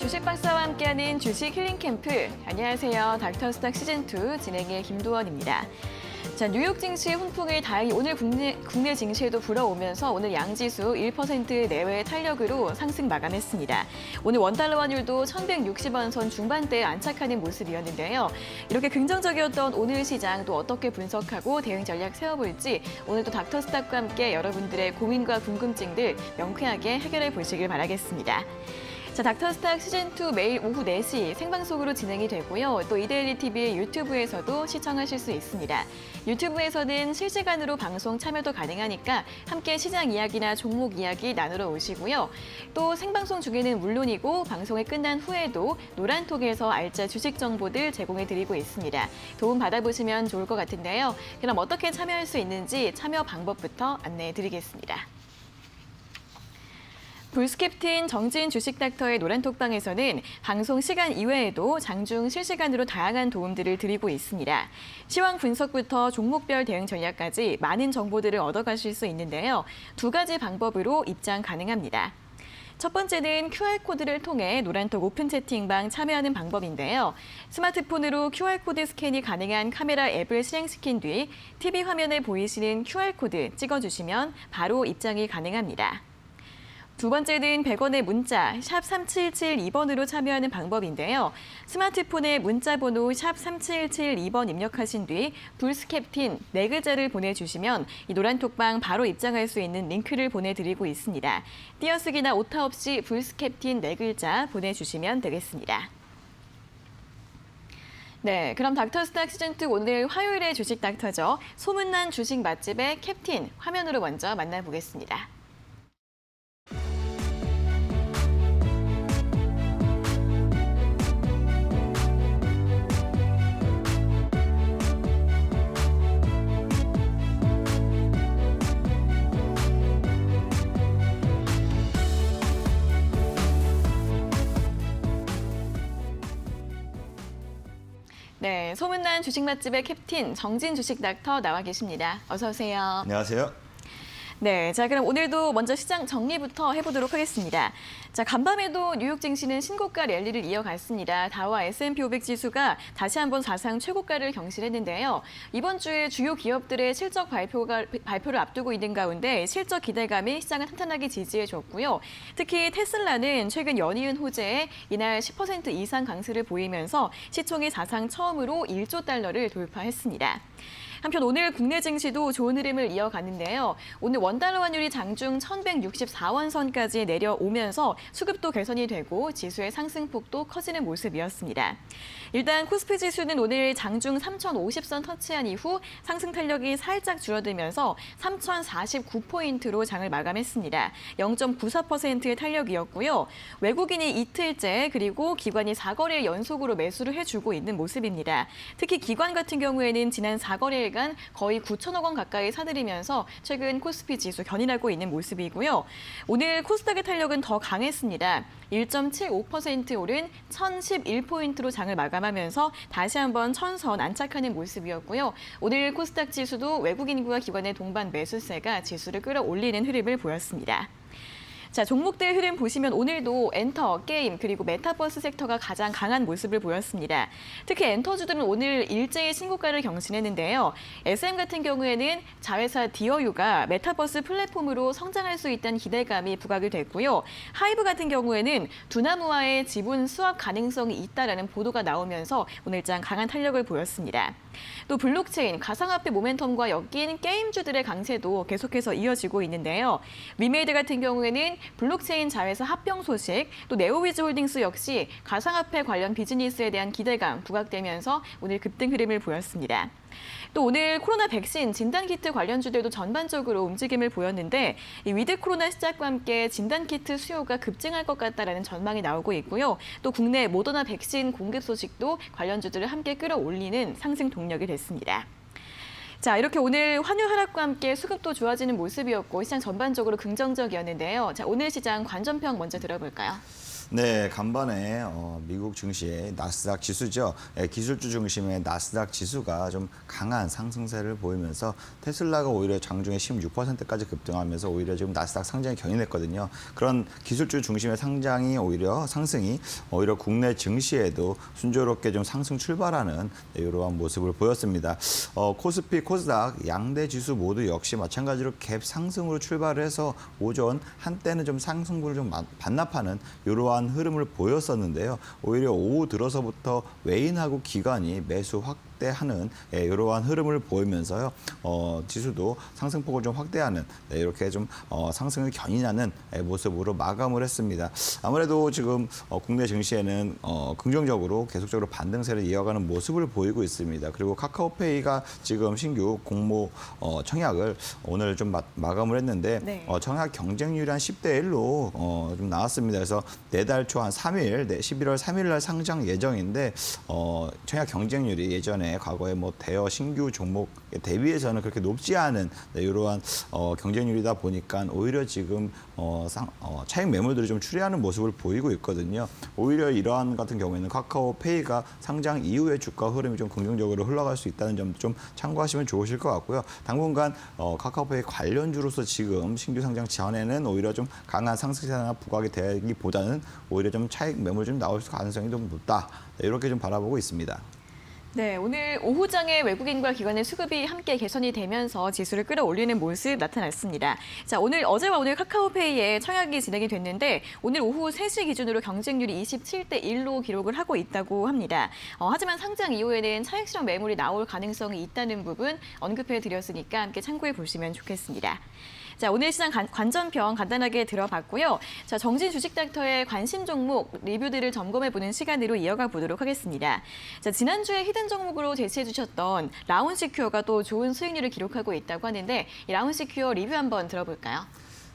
주식 박사와 함께하는 주식 힐링 캠프. 안녕하세요. 닥터스탁 시즌2 진행의 김도원입니다. 자, 뉴욕 증시 훈풍이 다행히 오늘 국내 증시에도 불어오면서 오늘 양지수 1% 내외의 탄력으로 상승 마감했습니다. 오늘 원달러 환율도 1,160원 선 중반대에 안착하는 모습이었는데요. 이렇게 긍정적이었던 오늘 시장 또 어떻게 분석하고 대응 전략 세워볼지 오늘도 닥터스탁과 함께 여러분들의 고민과 궁금증들 명쾌하게 해결해 보시길 바라겠습니다. 자, 닥터스탁 시즌2 매일 오후 4시 생방송으로 진행이 되고요. 또 이데일리 TV 유튜브에서도 시청하실 수 있습니다. 유튜브에서는 실시간으로 방송 참여도 가능하니까 함께 시장 이야기나 종목 이야기 나누러 오시고요. 또 생방송 중에는 물론이고 방송이 끝난 후에도 노란톡에서 알짜 주식 정보들 제공해 드리고 있습니다. 도움 받아보시면 좋을 것 같은데요. 그럼 어떻게 참여할 수 있는지 참여 방법부터 안내해 드리겠습니다. 불스캡틴 정지인 주식닥터의 노란톡방에서는 방송 시간 이외에도 장중 실시간으로 다양한 도움들을 드리고 있습니다. 시황 분석부터 종목별 대응 전략까지 많은 정보들을 얻어가실 수 있는데요. 두 가지 방법으로 입장 가능합니다. 첫 번째는 QR코드를 통해 노란톡 오픈 채팅방 참여하는 방법인데요. 스마트폰으로 QR코드 스캔이 가능한 카메라 앱을 실행시킨 뒤 TV 화면에 보이시는 QR코드 찍어주시면 바로 입장이 가능합니다. 두 번째는 100원의 문자 샵 3772번으로 참여하는 방법인데요. 스마트폰에 문자 번호 샵 3772번 입력하신 뒤 불스캡틴 네 글자를 보내주시면 이 노란톡방 바로 입장할 수 있는 링크를 보내드리고 있습니다. 띄어쓰기나 오타 없이 불스캡틴 네 글자 보내주시면 되겠습니다. 네, 그럼 닥터스탁 시즌2 오늘 화요일의 주식 닥터죠. 소문난 주식 맛집의 캡틴 화면으로 먼저 만나보겠습니다. 네, 소문난 주식 맛집의 캡틴 정진 주식 닥터 나와 계십니다. 어서 오세요. 안녕하세요. 네, 자 그럼 오늘도 먼저 시장 정리부터 해보도록 하겠습니다. 자, 간밤에도 뉴욕 증시는 신고가 랠리를 이어갔습니다. 다우와 S&P 500 지수가 다시 한번 사상 최고가를 경신했는데요. 이번 주에 주요 기업들의 실적 발표를 앞두고 있는 가운데 실적 기대감이 시장을 탄탄하게 지지해줬고요. 특히 테슬라는 최근 연이은 호재에 이날 10% 이상 강세를 보이면서 시총이 사상 처음으로 1조 달러를 돌파했습니다. 한편 오늘 국내 증시도 좋은 흐름을 이어갔는데요. 오늘 원달러 환율이 장중 1,164원 선까지 내려오면서 수급도 개선이 되고 지수의 상승폭도 커지는 모습이었습니다. 일단 코스피 지수는 오늘 장중 3,050선 터치한 이후 상승 탄력이 살짝 줄어들면서 3,049포인트로 장을 마감했습니다. 0.94%의 탄력이었고요. 외국인이 이틀째 그리고 기관이 4거래일 연속으로 매수를 해주고 있는 모습입니다. 특히 기관 같은 경우에는 지난 4거래일 거의 9천억 원 가까이 사들이면서 최근 코스피 지수 견인하고 있는 모습이고요. 오늘 코스닥의 탄력은 더 강했습니다. 1.75% 오른 1,011포인트로 장을 마감하면서 다시 한번 1,000선 안착하는 모습이었고요. 오늘 코스닥 지수도 외국인과 기관의 동반 매수세가 지수를 끌어올리는 흐름을 보였습니다. 자, 종목들 흐름 보시면 오늘도 엔터, 게임, 그리고 메타버스 섹터가 가장 강한 모습을 보였습니다. 특히 엔터주들은 오늘 일제히 신고가를 경신했는데요. SM 같은 경우에는 자회사 디어유가 메타버스 플랫폼으로 성장할 수 있다는 기대감이 부각이 됐고요. 하이브 같은 경우에는 두나무와의 지분 수합 가능성이 있다라는 보도가 나오면서 오늘장 강한 탄력을 보였습니다. 또 블록체인, 가상화폐 모멘텀과 엮인 게임주들의 강세도 계속해서 이어지고 있는데요. 위메이드 같은 경우에는 블록체인 자회사 합병 소식, 또 네오위즈 홀딩스 역시 가상화폐 관련 비즈니스에 대한 기대감 부각되면서 오늘 급등 흐름을 보였습니다. 또 오늘 코로나 백신 진단키트 관련주들도 전반적으로 움직임을 보였는데 이 위드 코로나 시작과 함께 진단키트 수요가 급증할 것 같다라는 전망이 나오고 있고요. 또 국내 모더나 백신 공급 소식도 관련주들을 함께 끌어올리는 상승 동력이 됐습니다. 자, 이렇게 오늘 환율 하락과 함께 수급도 좋아지는 모습이었고 시장 전반적으로 긍정적이었는데요. 자, 오늘 시장 관전평 먼저 들어볼까요? 네, 간밤에 미국 증시의 나스닥 지수죠. 기술주 중심의 나스닥 지수가 좀 강한 상승세를 보이면서 테슬라가 오히려 장중에 16%까지 급등하면서 오히려 지금 나스닥 상장이 견인했거든요. 그런 기술주 중심의 상승이 오히려 국내 증시에도 순조롭게 좀 상승 출발하는 이러한 모습을 보였습니다. 코스피, 코스닥 양대 지수 모두 역시 마찬가지로 갭 상승으로 출발을 해서 오전 한때는 좀 상승분을 좀 반납하는 이러한 흐름을 보였었는데요. 오히려 오후 들어서부터 외인하고 기관이 매수 확대하는 이러한 흐름을 보이면서요. 지수도 상승폭을 좀 확대하는 이렇게 좀 상승을 견인하는 모습으로 마감을 했습니다. 아무래도 지금 국내 증시에는 긍정적으로 계속적으로 반등세를 이어가는 모습을 보이고 있습니다. 그리고 카카오페이가 지금 신규 공모 청약을 오늘 좀 마감을 했는데 네. 청약 경쟁률이 한 10대 1로 좀 나왔습니다. 그래서 내달 초 한 3일, 11월 3일 날 상장 예정인데 청약 경쟁률이 예전에 과거에 뭐 대여 신규 종목에 대비해서는 그렇게 높지 않은 이러한 경쟁률이다 보니까 오히려 지금 차익 매물들이 좀 추리하는 모습을 보이고 있거든요. 오히려 이러한 같은 경우에는 카카오페이가 상장 이후의 주가 흐름이 좀 긍정적으로 흘러갈 수 있다는 점 좀 참고하시면 좋으실 것 같고요. 당분간 카카오페이 관련주로서 지금 신규 상장 전에는 오히려 좀 강한 상승세나 부각이 되기보다는 오히려 좀 차익 매물 좀 나올 가능성이 좀 높다. 이렇게 좀 바라보고 있습니다. 네, 오늘 오후장에 외국인과 기관의 수급이 함께 개선이 되면서 지수를 끌어올리는 모습 나타났습니다. 자, 어제와 오늘 카카오페이에 청약이 진행이 됐는데 오늘 오후 3시 기준으로 경쟁률이 27대 1로 기록을 하고 있다고 합니다. 하지만 상장 이후에는 차익 실현 매물이 나올 가능성이 있다는 부분 언급해 드렸으니까 함께 참고해 보시면 좋겠습니다. 자, 오늘 시장 관전평 간단하게 들어봤고요. 자, 정진 주식 닥터의 관심 종목 리뷰들을 점검해보는 시간으로 이어가 보도록 하겠습니다. 자, 지난주에 히든 종목으로 제시해 주셨던 라운시큐어가 또 좋은 수익률을 기록하고 있다고 하는데 이 라운시큐어 리뷰 한번 들어볼까요?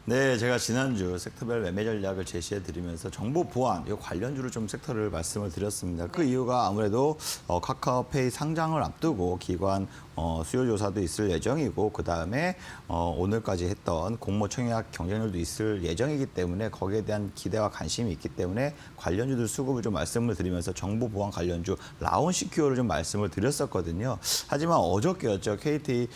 네, 제가 지난주 섹터별 매매 전략을 제시해 드리면서 정보 보안, 이 관련주로 좀 섹터를 말씀을 드렸습니다. 그 이유가 아무래도 카카오페이 상장을 앞두고 기관 수요 조사도 있을 예정이고 그다음에 오늘까지 했던 공모 청약 경쟁률도 있을 예정이기 때문에 거기에 대한 기대와 관심이 있기 때문에 관련주들 수급을 좀 말씀을 드리면서 정보 보안 관련주 라운시큐어를 좀 말씀을 드렸었거든요. 하지만 어저께였죠. KT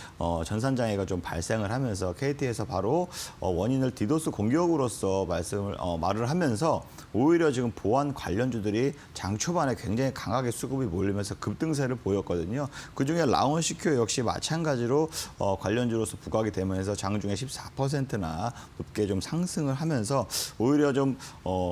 전산장애가 좀 발생을 하면서 KT에서 바로 원인을 디도스 공격으로서 말을 하면서 오히려 지금 보안 관련주들이 장 초반에 굉장히 강하게 수급이 몰리면서 급등세를 보였거든요. 그중에 라운시큐어 역시 마찬가지로 관련주로서 부각이 되면서 장중에 14%나 높게 좀 상승을 하면서 오히려 좀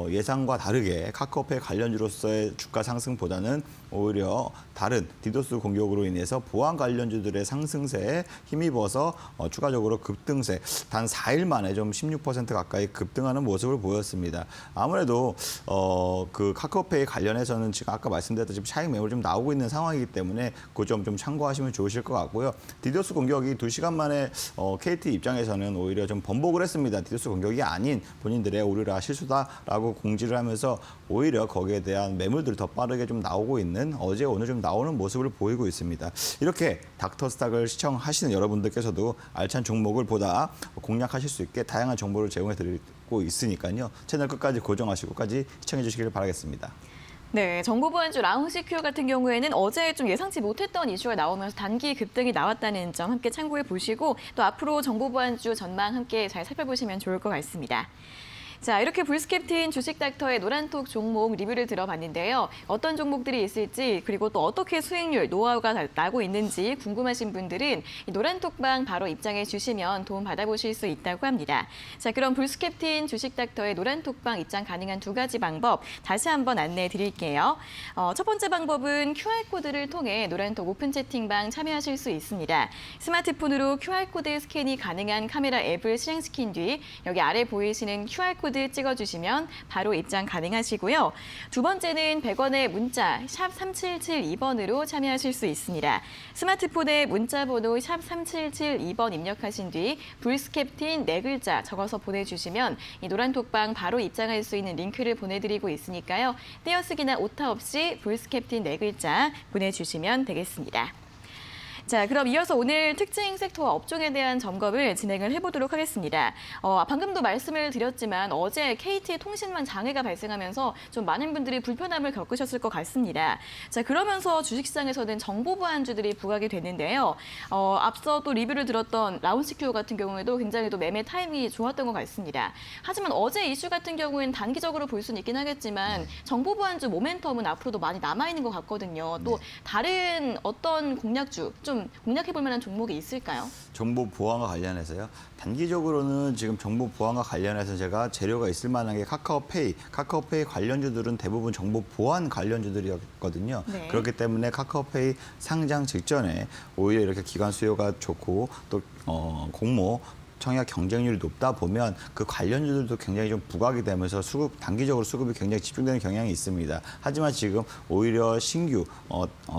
예상과 다르게 카카오페이 관련주로서의 주가 상승보다는 오히려 다른 디도스 공격으로 인해서 보안 관련주들의 상승세에 힘입어서 추가적으로 급등세 단 4일 만에 좀 16% 가까이 급등하는 모습을 보였습니다. 아무래도 그 카카오페이 관련해서는 지금 아까 말씀드렸듯이 차익 매물 좀 나오고 있는 상황이기 때문에 그 점 좀 참고하시면 좋으실 것 같고요. 디도스 공격이 2시간 만에 KT 입장에서는 오히려 좀 번복을 했습니다. 디도스 공격이 아닌 본인들의 오류라 실수다라고 공지를 하면서 오히려 거기에 대한 매물들이 더 빠르게 좀 나오고 있는 어제 오늘 좀 나오는 모습을 보이고 있습니다. 이렇게 닥터스탁을 시청하시는 여러분들께서도 알찬 종목을 보다 공략하실 수 있게 다양한 정보를 제공해 드리고 있으니까요. 채널 끝까지 고정하시고 끝까지 시청해 주시길 바라겠습니다. 네, 정보보안주 라운시큐어 같은 경우에는 어제 좀 예상치 못했던 이슈가 나오면서 단기 급등이 나왔다는 점 함께 참고해 보시고 또 앞으로 정보보안주 전망 함께 잘 살펴보시면 좋을 것 같습니다. 자, 이렇게 불스캡틴 주식 닥터의 노란톡 종목 리뷰를 들어봤는데요. 어떤 종목들이 있을지 그리고 또 어떻게 수익률, 노하우가 나고 있는지 궁금하신 분들은 이 노란톡방 바로 입장해 주시면 도움 받아보실 수 있다고 합니다. 자, 그럼 불스캡틴 주식 닥터의 노란톡방 입장 가능한 2가지 방법 다시 한번 안내해 드릴게요. 첫 번째 방법은 QR코드를 통해 노란톡 오픈 채팅방 참여하실 수 있습니다. 스마트폰으로 QR코드 스캔이 가능한 카메라 앱을 실행시킨 뒤 여기 아래 보이시는 QR코드 찍어주시면 바로 입장 가능하시고요. 두 번째는 100원의 문자 샵 3772번으로 참여하실 수 있습니다. 스마트폰에 문자 번호 샵 3772번 입력하신 뒤 불스캡틴 4글자 적어서 보내주시면 이 노란톡방 바로 입장할 수 있는 링크를 보내드리고 있으니까요. 떼어쓰기나 오타 없이 불스캡틴 4글자 보내주시면 되겠습니다. 자, 그럼 이어서 오늘 특징 섹터와 업종에 대한 점검을 진행을 해보도록 하겠습니다. 방금도 말씀을 드렸지만 어제 KT의 통신망 장애가 발생하면서 좀 많은 분들이 불편함을 겪으셨을 것 같습니다. 자, 그러면서 주식시장에서는 정보 보안주들이 부각이 됐는데요. 앞서 또 리뷰를 들었던 라운시큐어 같은 경우에도 굉장히 또 매매 타이밍이 좋았던 것 같습니다. 하지만 어제 이슈 같은 경우에는 단기적으로 볼 수는 있긴 하겠지만 정보 보안주 모멘텀은 앞으로도 많이 남아있는 것 같거든요. 또 다른 어떤 공략주, 좀 공략해볼 만한 종목이 있을까요? 정보 보안과 관련해서요. 단기적으로는 지금 정보 보안과 관련해서 제가 재료가 있을 만한 게 카카오페이 관련주들은 대부분 정보 보안 관련주들이었거든요. 네. 그렇기 때문에 카카오페이 상장 직전에 오히려 이렇게 기관 수요가 좋고 또 공모 청약 경쟁률이 높다 보면 그 관련주들도 굉장히 좀 부각이 되면서 단기적으로 수급이 굉장히 집중되는 경향이 있습니다. 하지만 지금 오히려 신규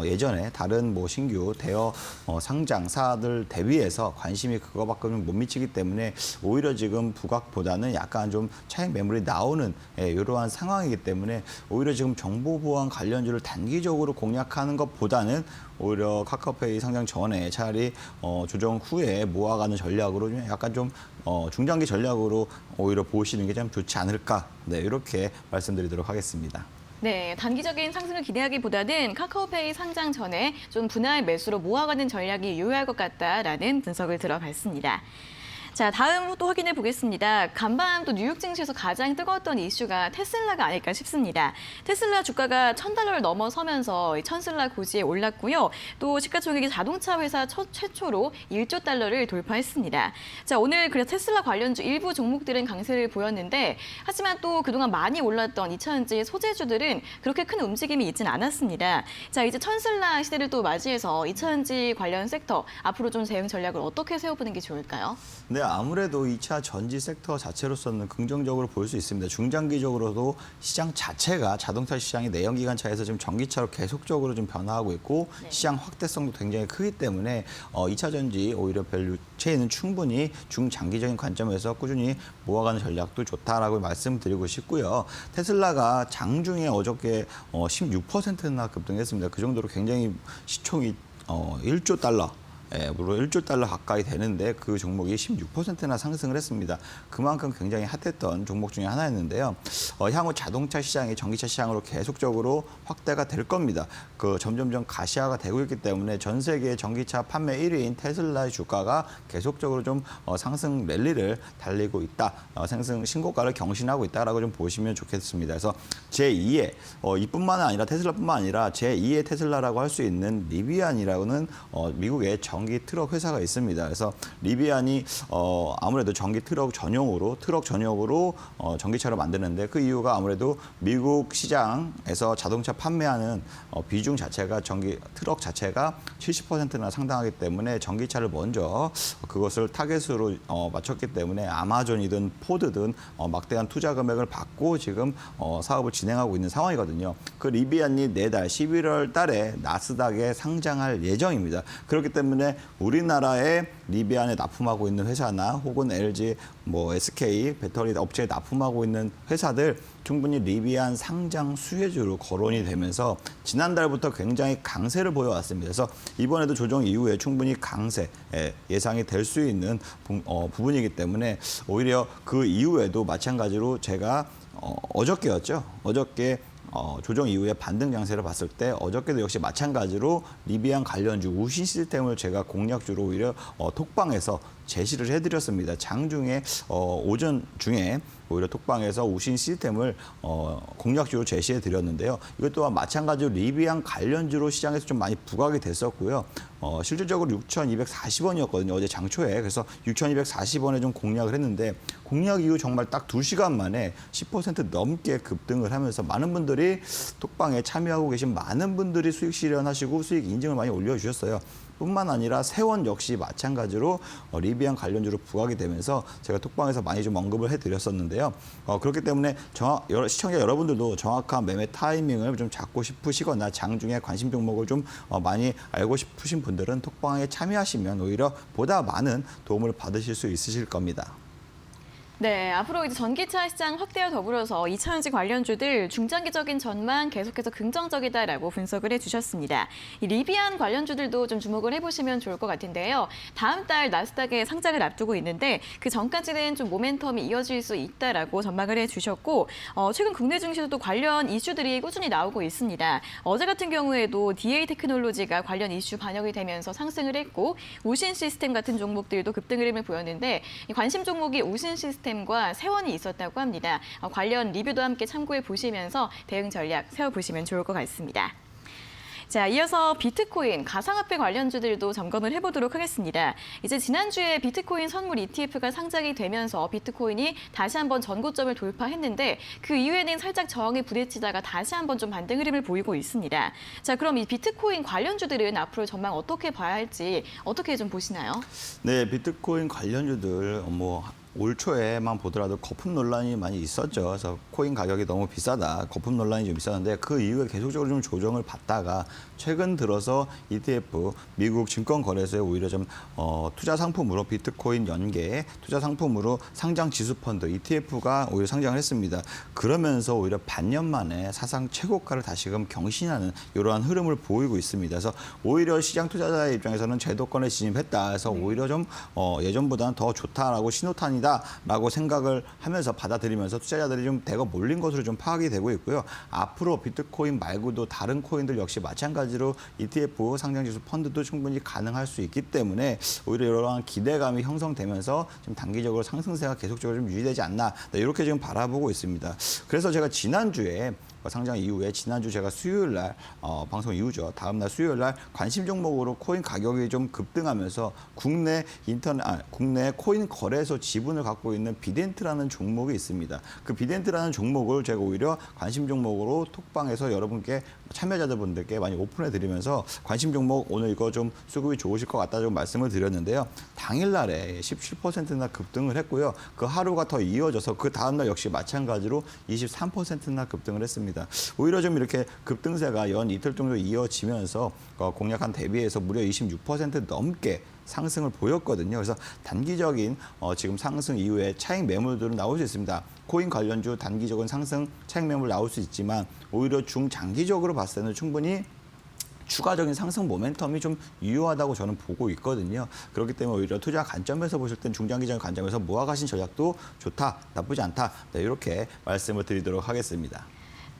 예전에 다른 뭐 신규 대여 상장사들 대비해서 관심이 그거밖에는 못 미치기 때문에 오히려 지금 부각보다는 약간 좀 차익 매물이 나오는 이러한 상황이기 때문에 오히려 지금 정보 보안 관련주를 단기적으로 공략하는 것보다는 오히려 카카오페이 상장 전에 차라리 조정 후에 모아가는 전략으로 좀 약간 좀 중장기 전략으로 오히려 보시는 게 좀 좋지 않을까. 네, 이렇게 말씀드리도록 하겠습니다. 네, 단기적인 상승을 기대하기보다는 카카오페이 상장 전에 좀 분할 매수로 모아가는 전략이 유효할 것 같다라는 분석을 들어봤습니다. 자, 다음 또 확인해 보겠습니다. 간밤 또 뉴욕 증시에서 가장 뜨거웠던 이슈가 테슬라가 아닐까 싶습니다. 테슬라 주가가 $1,000를 넘어서면서 테슬라 고지에 올랐고요. 또 시가총액이 자동차 회사 최초로 $1조 돌파했습니다. 자, 오늘 그래서 테슬라 관련주 일부 종목들은 강세를 보였는데 하지만 또 그동안 많이 올랐던 2차전지 소재주들은 그렇게 큰 움직임이 있지는 않았습니다. 자, 이제 테슬라 시대를 또 맞이해서 2차전지 관련 섹터 앞으로 좀 대응 전략을 어떻게 세워보는 게 좋을까요? 네, 아무래도 2차 전지 섹터 자체로서는 긍정적으로 볼 수 있습니다. 중장기적으로도 시장 자체가 자동차 시장이 내연기관차에서 지금 전기차로 계속적으로 좀 변화하고 있고 시장 확대성도 굉장히 크기 때문에 2차 전지 오히려 밸류 체인은 충분히 중장기적인 관점에서 꾸준히 모아가는 전략도 좋다라고 말씀드리고 싶고요. 테슬라가 장중에 어저께 16%나 급등했습니다. 그 정도로 굉장히 시총이 $1조 무려 $1조 가까이 되는데 그 종목이 16%나 상승을 했습니다. 그만큼 굉장히 핫했던 종목 중에 하나였는데요. 향후 자동차 시장이 전기차 시장으로 계속적으로 확대가 될 겁니다. 점점점 가시화가 되고 있기 때문에 전 세계 전기차 판매 1위인 테슬라의 주가가 계속적으로 좀 상승 랠리를 달리고 있다. 상승 신고가를 경신하고 있다라고 좀 보시면 좋겠습니다. 그래서 제2의 이뿐만 아니라 테슬라뿐만 아니라 제2의 테슬라라고 할 수 있는 리비안이라고는 미국의 전기 트럭 회사가 있습니다. 그래서 리비안이 아무래도 전기 트럭 전용으로 전기차를 만드는데 그 이유가 아무래도 미국 시장에서 자동차 판매하는 비중 자체가 전기 트럭 자체가 70%나 상당하기 때문에 전기차를 먼저 그것을 타겟으로 맞췄기 때문에 아마존이든 포드든 막대한 투자 금액을 받고 지금 사업을 진행하고 있는 상황이거든요. 그 리비안이 내달 11월 달에 나스닥에 상장할 예정입니다. 그렇기 때문에 우리나라에 리비안에 납품하고 있는 회사나 혹은 LG, SK 배터리 업체에 납품하고 있는 회사들 충분히 리비안 상장 수혜주로 거론이 되면서 지난달부터 굉장히 강세를 보여왔습니다. 그래서 이번에도 조정 이후에 충분히 강세 예상이 될 수 있는 부분이기 때문에 오히려 그 이후에도 마찬가지로 제가 어저께였죠. 어저께 조정 이후에 반등 장세를 봤을 때 어저께도 역시 마찬가지로 리비안 관련주 우신 시스템을 제가 공략주로 오히려 톡방에서 제시를 해드렸습니다. 장중에 오전 중에 오히려 톡방에서 우신 시스템을 공략주로 제시해 드렸는데요. 이것 또한 마찬가지로 리비안 관련주로 시장에서 좀 많이 부각이 됐었고요. 실질적으로 6,240원이었거든요. 어제 장초에. 그래서 6,240원에 좀 공략을 했는데 공략 이후 정말 딱 2시간 만에 10% 넘게 급등을 하면서 많은 분들이 톡방에 참여하고 계신 많은 분들이 수익 실현하시고 수익 인증을 많이 올려주셨어요. 뿐만 아니라 세원 역시 마찬가지로 리비안 관련주로 부각이 되면서 제가 톡방에서 많이 좀 언급을 해드렸었는데요. 그렇기 때문에 시청자 여러분들도 정확한 매매 타이밍을 좀 잡고 싶으시거나 장중에 관심 종목을 좀 많이 알고 싶으신 분들은 톡방에 참여하시면 오히려 보다 많은 도움을 받으실 수 있으실 겁니다. 네, 앞으로 이제 전기차 시장 확대와 더불어서 2차전지 관련주들 중장기적인 전망 계속해서 긍정적이다라고 분석을 해주셨습니다. 이 리비안 관련주들도 좀 주목을 해보시면 좋을 것 같은데요. 다음 달 나스닥에 상장을 앞두고 있는데 그 전까지는 좀 모멘텀이 이어질 수 있다라고 전망을 해주셨고 최근 국내 증시에서도 관련 이슈들이 꾸준히 나오고 있습니다. 어제 같은 경우에도 DA 테크놀로지가 관련 이슈 반영이 되면서 상승을 했고 우신 시스템 같은 종목들도 급등 흐름을 보였는데 이 관심 종목이 우신 시스템과 세원이 있었다고 합니다. 관련 리뷰도 함께 참고해 보시면서 대응 전략 세워보시면 좋을 것 같습니다. 자, 이어서 비트코인, 가상화폐 관련주들도 점검을 해보도록 하겠습니다. 이제 지난주에 비트코인 선물 ETF가 상장이 되면서 비트코인이 다시 한번 전고점을 돌파했는데 그 이후에는 살짝 저항에 부딪히다가 다시 한번 좀 반등 흐름을 보이고 있습니다. 자, 그럼 이 비트코인 관련주들은 앞으로 전망 어떻게 봐야 할지 어떻게 좀 보시나요? 네, 비트코인 관련주들 올 초에만 보더라도 거품 논란이 많이 있었죠. 그래서 코인 가격이 너무 비싸다, 거품 논란이 좀 있었는데 그 이후에 계속적으로 좀 조정을 받다가 최근 들어서 ETF, 미국 증권거래소에 오히려 좀 투자 상품으로 비트코인 연계 투자 상품으로 상장 지수 펀드 ETF가 오히려 상장을 했습니다. 그러면서 오히려 반년 만에 사상 최고가를 다시금 경신하는 이러한 흐름을 보이고 있습니다. 그래서 오히려 시장 투자자의 입장에서는 제도권에 진입했다. 그래서 오히려 좀 예전보다는 더 좋다라고 신호탄이 라고 생각을 하면서 받아들이면서 투자자들이 좀 대거 몰린 것으로 좀 파악이 되고 있고요. 앞으로 비트코인 말고도 다른 코인들 역시 마찬가지로 ETF 상장지수 펀드도 충분히 가능할 수 있기 때문에 오히려 이러한 기대감이 형성되면서 좀 단기적으로 상승세가 계속적으로 좀 유지되지 않나 이렇게 지금 바라보고 있습니다. 그래서 제가 지난주에 상장 이후에 지난주 제가 수요일 날 방송 이후죠. 다음 날 수요일 날 관심 종목으로 코인 가격이 좀 급등하면서 국내 코인 거래소 지분을 갖고 있는 비덴트라는 종목이 있습니다. 그 비덴트라는 종목을 제가 오히려 관심 종목으로 톡방에서 여러분께 참여자분들께 많이 오픈해 드리면서 관심 종목 오늘 이거 좀 수급이 좋으실 것 같다 좀 말씀을 드렸는데요. 당일 날에 17%나 급등을 했고요. 그 하루가 더 이어져서 그 다음 날 역시 마찬가지로 23%나 급등을 했습니다. 오히려 좀 이렇게 급등세가 연 이틀 정도 이어지면서 공략한 대비해서 무려 26% 넘게 상승을 보였거든요. 그래서 단기적인 지금 상승 이후에 차익 매물들은 나올 수 있습니다. 코인 관련주 단기적인 상승 차익 매물 나올 수 있지만 오히려 중장기적으로 봤을 때는 충분히 추가적인 상승 모멘텀이 좀 유효하다고 저는 보고 있거든요. 그렇기 때문에 오히려 투자 관점에서 보실 땐 중장기적인 관점에서 모아가신 전략도 좋다, 나쁘지 않다. 네, 이렇게 말씀을 드리도록 하겠습니다.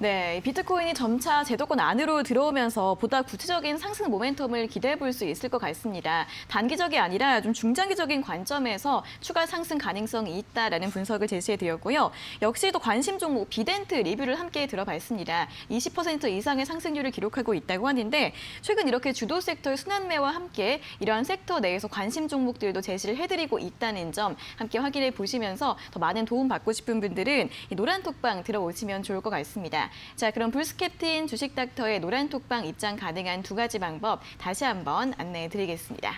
네, 비트코인이 점차 제도권 안으로 들어오면서 보다 구체적인 상승 모멘텀을 기대해 볼 수 있을 것 같습니다. 단기적이 아니라 좀 중장기적인 관점에서 추가 상승 가능성이 있다라는 분석을 제시해 드렸고요. 역시 또 관심 종목 비덴트 리뷰를 함께 들어봤습니다. 20% 이상의 상승률을 기록하고 있다고 하는데 최근 이렇게 주도 섹터의 순환매와 함께 이러한 섹터 내에서 관심 종목들도 제시를 해드리고 있다는 점 함께 확인해 보시면서 더 많은 도움 받고 싶은 분들은 이 노란 톡방 들어오시면 좋을 것 같습니다. 자, 그럼 불스캡틴 주식닥터의 노란 톡방 입장 가능한 두 가지 방법 다시 한번 안내해 드리겠습니다.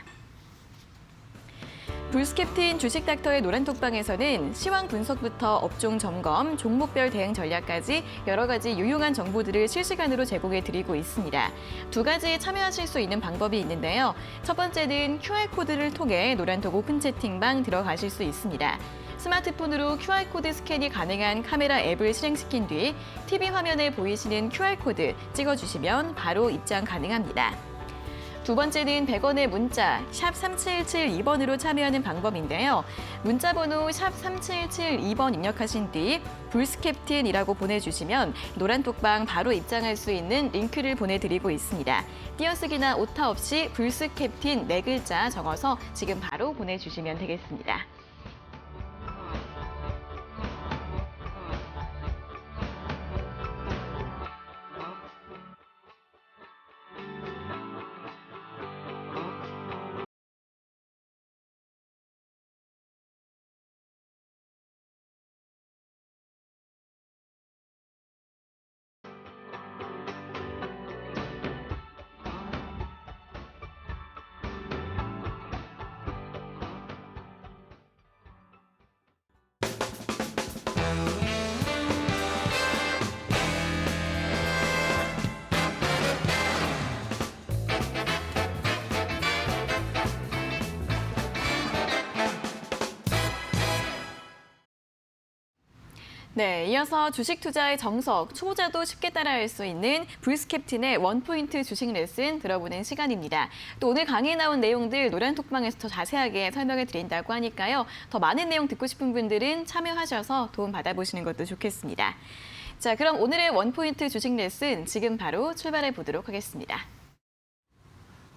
불스캡틴 주식닥터의 노란톡방에서는 시황 분석부터 업종 점검, 종목별 대응 전략까지 여러 가지 유용한 정보들을 실시간으로 제공해 드리고 있습니다. 두 가지 참여하실 수 있는 방법이 있는데요. 첫 번째는 QR코드를 통해 노란톡 오픈 채팅방 들어가실 수 있습니다. 스마트폰으로 QR코드 스캔이 가능한 카메라 앱을 실행시킨 뒤 TV 화면에 보이시는 QR코드 찍어주시면 바로 입장 가능합니다. 두 번째는 100원의 문자 샵 3772번으로 참여하는 방법인데요. 문자 번호 샵 3772번 입력하신 뒤 불스캡틴이라고 보내주시면 노란톡방 바로 입장할 수 있는 링크를 보내드리고 있습니다. 띄어쓰기나 오타 없이 불스캡틴 4글자 적어서 지금 바로 보내주시면 되겠습니다. 네, 이어서 주식 투자의 정석, 초보자도 쉽게 따라할 수 있는 불스캡틴의 원포인트 주식 레슨 들어보는 시간입니다. 또 오늘 강의에 나온 내용들 노란톡방에서 더 자세하게 설명해 드린다고 하니까요. 더 많은 내용 듣고 싶은 분들은 참여하셔서 도움 받아보시는 것도 좋겠습니다. 자, 그럼 오늘의 원포인트 주식 레슨 지금 바로 출발해 보도록 하겠습니다.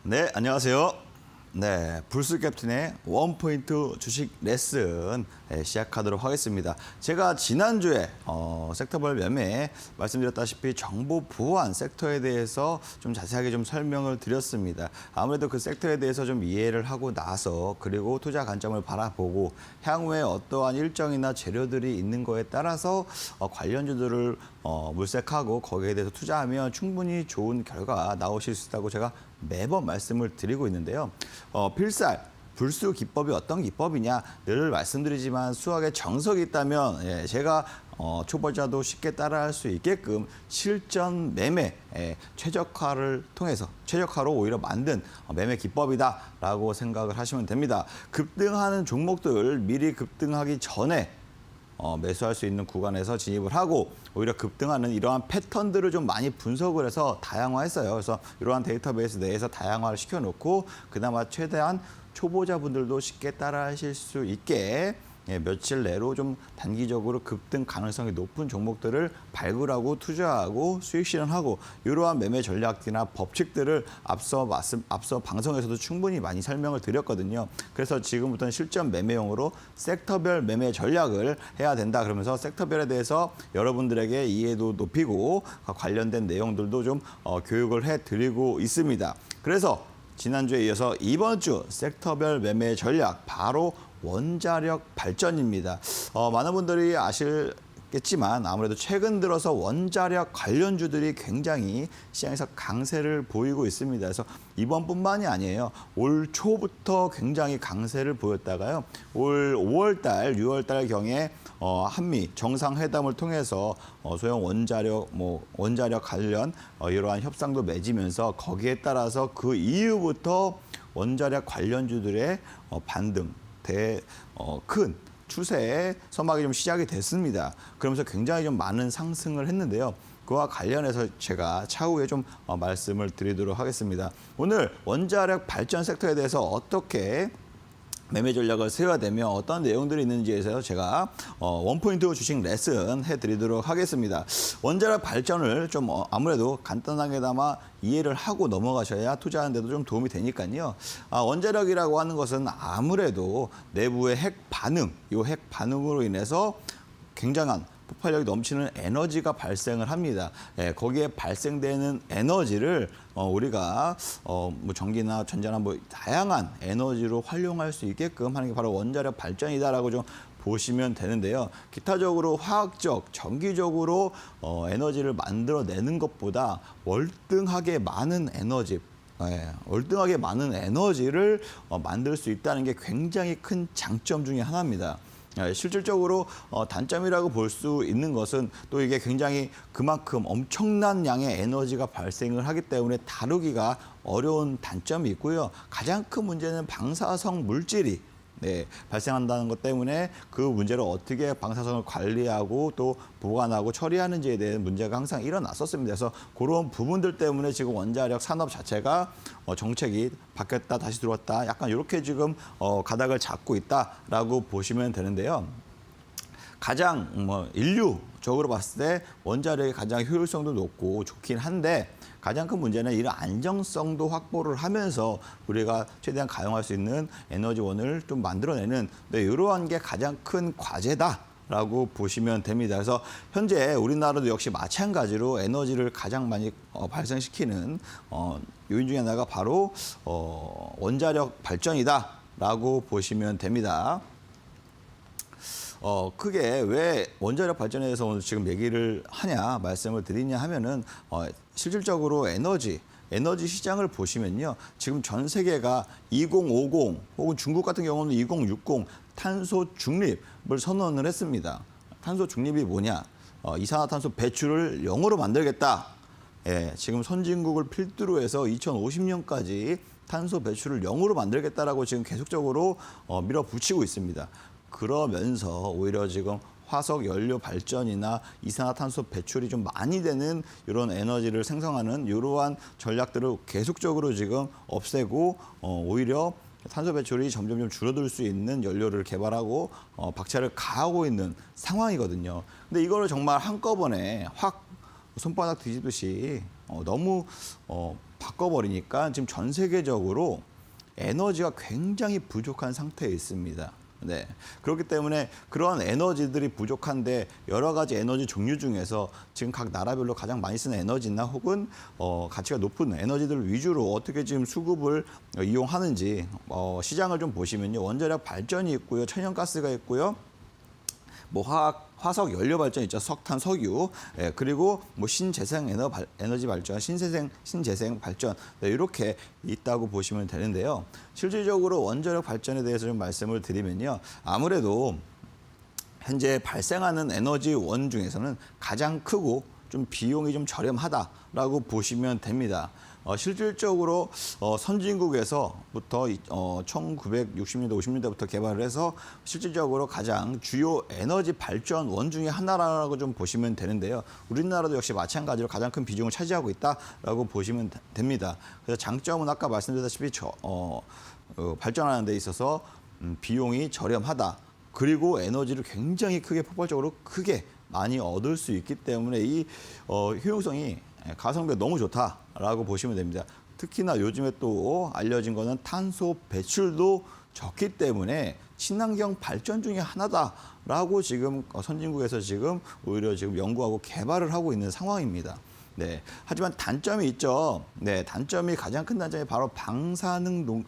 네, 안녕하세요. 네, 불스 캡틴의 원포인트 주식 레슨 시작하도록 하겠습니다. 제가 지난주에 섹터별 매매 말씀드렸다시피 정보 보안 섹터에 대해서 좀 자세하게 좀 설명을 드렸습니다. 아무래도 그 섹터에 대해서 좀 이해를 하고 나서 그리고 투자 관점을 바라보고 향후에 어떠한 일정이나 재료들이 있는 거에 따라서 관련주들을 물색하고 거기에 대해서 투자하면 충분히 좋은 결과 나오실 수 있다고 제가 매번 말씀을 드리고 있는데요. 필살, 불수 기법이 어떤 기법이냐 늘 말씀드리지만 수학에 정석이 있다면 제가 초보자도 쉽게 따라할 수 있게끔 실전 매매 최적화를 통해서 최적화로 오히려 만든 매매 기법이다라고 생각을 하시면 됩니다. 급등하는 종목들 미리 급등하기 전에 매수할 수 있는 구간에서 진입을 하고 오히려 급등하는 이러한 패턴들을 좀 많이 분석을 해서 다양화했어요. 그래서 이러한 데이터베이스 내에서 다양화를 시켜놓고 그나마 최대한 초보자분들도 쉽게 따라하실 수 있게 며칠 내로 좀 단기적으로 급등 가능성이 높은 종목들을 발굴하고 투자하고 수익 실현하고 이러한 매매 전략이나 법칙들을 앞서 방송에서도 충분히 많이 설명을 드렸거든요. 그래서 지금부터는 실전 매매용으로 섹터별 매매 전략을 해야 된다. 그러면서 섹터별에 대해서 여러분들에게 이해도 높이고 관련된 내용들도 좀 교육을 해드리고 있습니다. 그래서 지난주에 이어서 이번 주 섹터별 매매 전략 바로 원자력 발전입니다. 많은 분들이 아시겠지만 아무래도 최근 들어서 원자력 관련주들이 굉장히 시장에서 강세를 보이고 있습니다. 그래서 이번뿐만이 아니에요. 올 초부터 굉장히 강세를 보였다가요. 올 5월달, 6월달 경에 한미 정상회담을 통해서 소형 원자력 관련 이러한 협상도 맺으면서 거기에 따라서 그 이후부터 원자력 관련주들의 반등 큰 추세의 서막이 좀 시작이 됐습니다. 그러면서 굉장히 좀 많은 상승을 했는데요. 그와 관련해서 제가 차후에 좀 말씀을 드리도록 하겠습니다. 오늘 원자력 발전 섹터에 대해서 어떻게 매매 전략을 세워야 되며 어떤 내용들이 있는지에서 제가 원포인트 주식 레슨 해드리도록 하겠습니다. 원자력 발전을 좀 아무래도 간단하게나마 이해를 하고 넘어가셔야 투자하는 데도 좀 도움이 되니까요. 원자력이라고 하는 것은 아무래도 내부의 핵 반응으로 인해서 굉장한 폭발력이 넘치는 에너지가 발생을 합니다. 거기에 발생되는 에너지를 우리가 전기나 전자나 다양한 에너지로 활용할 수 있게끔 하는 게 바로 원자력 발전이다라고 좀 보시면 되는데요. 기타적으로 화학적, 전기적으로 에너지를 만들어내는 것보다 월등하게 많은 에너지를 만들 수 있다는 게 굉장히 큰 장점 중에 하나입니다. 실질적으로 단점이라고 볼 수 있는 것은 또 이게 굉장히 그만큼 엄청난 양의 에너지가 발생을 하기 때문에 다루기가 어려운 단점이 있고요. 가장 큰 문제는 방사성 물질이 발생한다는 것 때문에 그 문제를 어떻게 방사성을 관리하고 또 보관하고 처리하는지에 대한 문제가 항상 일어났었습니다. 그래서 그런 부분들 때문에 지금 원자력 산업 자체가 정책이 바뀌었다 다시 들어왔다 약간 이렇게 지금 가닥을 잡고 있다라고 보시면 되는데요. 가장 인류적으로 봤을 때 원자력이 가장 효율성도 높고 좋긴 한데 가장 큰 문제는 이런 안정성도 확보를 하면서 우리가 최대한 가용할 수 있는 에너지원을 좀 만들어내는 이러한 게 가장 큰 과제다라고 보시면 됩니다. 그래서 현재 우리나라도 역시 마찬가지로 에너지를 가장 많이 발생시키는 요인 중에 하나가 바로 원자력 발전이다라고 보시면 됩니다. 크게 왜 원자력 발전에 대해서 오늘 지금 얘기를 하냐 말씀을 드리냐 하면은 실질적으로 에너지 시장을 보시면요. 지금 전 세계가 2050 혹은 중국 같은 경우는 2060 탄소 중립을 선언을 했습니다. 탄소 중립이 뭐냐? 이산화탄소 배출을 0으로 만들겠다. 지금 선진국을 필두로 해서 2050년까지 탄소 배출을 0으로 만들겠다라고 지금 계속적으로 밀어붙이고 있습니다. 그러면서 오히려 지금 화석 연료 발전이나 이산화탄소 배출이 좀 많이 되는 이런 에너지를 생성하는 이러한 전략들을 계속적으로 지금 없애고 오히려 탄소 배출이 점점 줄어들 수 있는 연료를 개발하고 박차를 가하고 있는 상황이거든요. 근데 이거를 정말 한꺼번에 확 손바닥 뒤집듯이 너무 바꿔버리니까 지금 전 세계적으로 에너지가 굉장히 부족한 상태에 있습니다. 네. 그렇기 때문에 그러한 에너지들이 부족한데 여러 가지 에너지 종류 중에서 지금 각 나라별로 가장 많이 쓰는 에너지나 혹은 가치가 높은 에너지들 위주로 어떻게 지금 수급을 이용하는지 시장을 좀 보시면요. 원자력 발전이 있고요. 천연가스가 있고요. 뭐 화석 연료 발전 있죠. 석탄, 석유. 예, 그리고 뭐 신재생 에너지 발전, 신재생 발전. 네, 이렇게 있다고 보시면 되는데요. 실질적으로 원자력 발전에 대해서 좀 말씀을 드리면요. 아무래도 현재 발생하는 에너지원 중에서는 가장 크고 좀 비용이 좀 저렴하다라고 보시면 됩니다. 실질적으로 선진국에서부터 1960년대, 50년대부터 개발을 해서 실질적으로 가장 주요 에너지 발전원 중에 하나라고 좀 보시면 되는데요. 우리나라도 역시 마찬가지로 가장 큰 비중을 차지하고 있다라고 보시면 됩니다. 그래서 장점은 아까 말씀드렸다시피 발전하는 데 있어서 비용이 저렴하다. 그리고 에너지를 굉장히 폭발적으로 크게 많이 얻을 수 있기 때문에 이 효용성이 가성비가 너무 좋다라고 보시면 됩니다. 특히나 요즘에 또 알려진 거는 탄소 배출도 적기 때문에 친환경 발전 중에 하나다라고 지금 선진국에서 지금 오히려 지금 연구하고 개발을 하고 있는 상황입니다. 네. 하지만 단점이 있죠. 네, 단점이 가장 큰 단점이 바로 방사능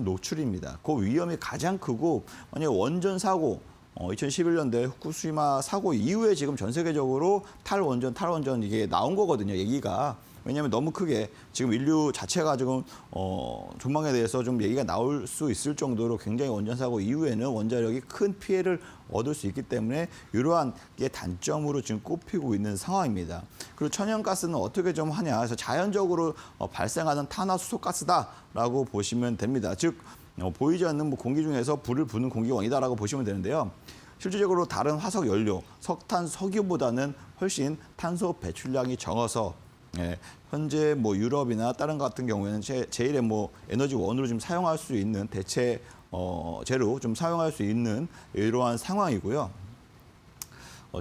노출입니다. 그 위험이 가장 크고 만약 원전 사고 2011년대 후쿠시마 사고 이후에 지금 전 세계적으로 탈원전 이게 나온 거거든요, 얘기가. 왜냐하면 너무 크게 지금 인류 자체가 지금 전망에 대해서 좀 얘기가 나올 수 있을 정도로 굉장히 원전 사고 이후에는 원자력이 큰 피해를 얻을 수 있기 때문에 이러한 게 단점으로 지금 꼽히고 있는 상황입니다. 그리고 천연가스는 어떻게 좀 하냐? 그래서 자연적으로 발생하는 탄화수소가스다라고 보시면 됩니다. 즉 보이지 않는 공기 중에서 불을 부는 공기원이다라고 보시면 되는데요. 실질적으로 다른 화석 연료, 석탄, 석유보다는 훨씬 탄소 배출량이 적어서 현재 뭐 유럽이나 다른 것 같은 경우에는 제일의 뭐 에너지원으로 좀 사용할 수 있는 대체 재로 좀 사용할 수 있는 이러한 상황이고요.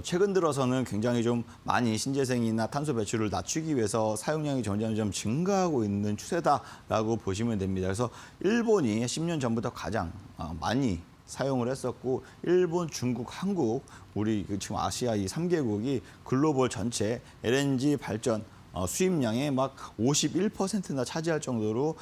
최근 들어서는 굉장히 좀 많이 신재생이나 탄소 배출을 낮추기 위해서 사용량이 점점 증가하고 있는 추세다라고 보시면 됩니다. 그래서 일본이 10년 전부터 가장 많이 사용을 했었고 일본, 중국, 한국, 우리 지금 아시아 이 3개국이 글로벌 전체 LNG 발전 수입량의 막 51%나 차지할 정도로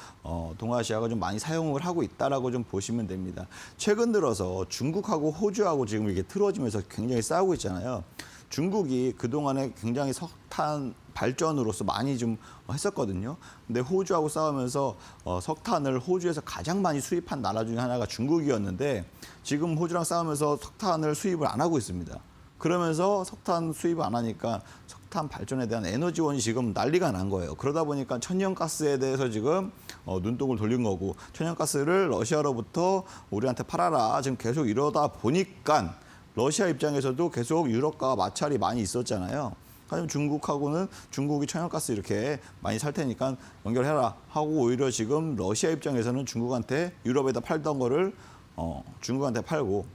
동아시아가 좀 많이 사용을 하고 있다라고 좀 보시면 됩니다. 최근 들어서 중국하고 호주하고 지금 이게 틀어지면서 굉장히 싸우고 있잖아요. 중국이 그동안에 굉장히 석탄 발전으로서 많이 좀 했었거든요. 근데 호주하고 싸우면서 석탄을 호주에서 가장 많이 수입한 나라 중에 하나가 중국이었는데 지금 호주랑 싸우면서 석탄을 수입을 안 하고 있습니다. 그러면서 석탄 수입을 안 하니까 석탄 발전에 대한 에너지원이 지금 난리가 난 거예요. 그러다 보니까 천연가스에 대해서 지금 눈독을 돌린 거고 천연가스를 러시아로부터 우리한테 팔아라. 지금 계속 이러다 보니까 러시아 입장에서도 계속 유럽과 마찰이 많이 있었잖아요. 하지만 중국하고는 중국이 천연가스 이렇게 많이 살 테니까 연결해라 하고 오히려 지금 러시아 입장에서는 중국한테 유럽에다 팔던 거를 중국한테 팔고